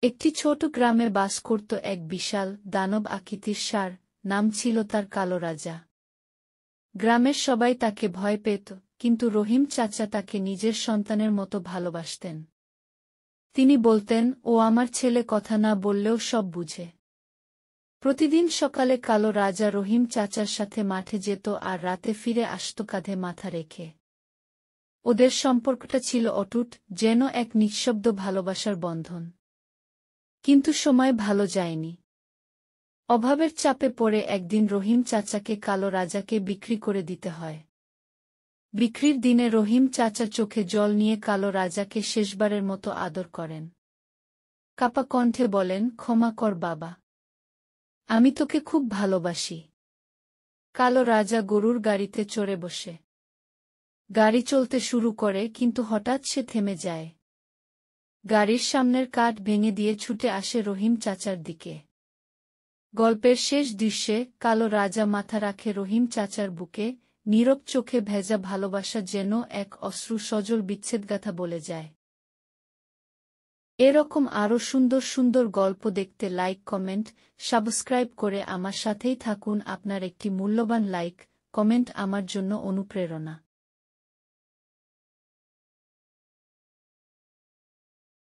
একটি ছোট গ্রামে বাস করত এক বিশাল দানব আকৃতির ষাঁড়, নাম ছিল তার কালো রাজা। গ্রামের সবাই তাকে ভয় পেত, কিন্তু রহিম চাচা তাকে নিজের সন্তানের মতো ভালোবাসতেন। তিনি বলতেন, ও আমার ছেলে, কথা না বললেও সব বুঝে। প্রতিদিন সকালে কালো রাজা রহিম চাচার সাথে মাঠে যেত আর রাতে ফিরে আসত কাঁধে মাথা রেখে। ওদের সম্পর্কটা ছিল অটুট, যেন এক নিঃশব্দ ভালোবাসার বন্ধন। কিন্তু সময় ভালো যায়নি। অভাবের চাপে পড়ে একদিন রহিম চাচাকে কালো রাজাকে বিক্রি করে দিতে হয়। বিক্রির দিনে রহিম চাচা চোখে জল নিয়ে কালো রাজাকে শেষবারের মতো আদর করেন। কাপা কণ্ঠে বলেন, ক্ষমা কর বাবা, আমি তোকে খুব ভালোবাসি। কালো রাজা গরুর গাড়িতে চড়ে বসে। গাড়ি চলতে শুরু করে, কিন্তু হঠাৎ সে থেমে যায়। গাড়ির সামনের কাঠ ভেঙে দিয়ে ছুটে আসে রহিম চাচার দিকে। গল্পের শেষ দৃশ্যে কালো রাজা মাথা রাখে রহিম চাচার বুকে, নীরব চোখে ভেজা ভালোবাসা যেন এক অশ্রু সজল বিচ্ছেদগাথা বলে যায়। এরকম আরও সুন্দর সুন্দর গল্প দেখতে লাইক, কমেন্ট, সাবস্ক্রাইব করে আমার সাথেই থাকুন। আপনার একটি মূল্যবান লাইক, কমেন্ট আমার জন্য অনুপ্রেরণা।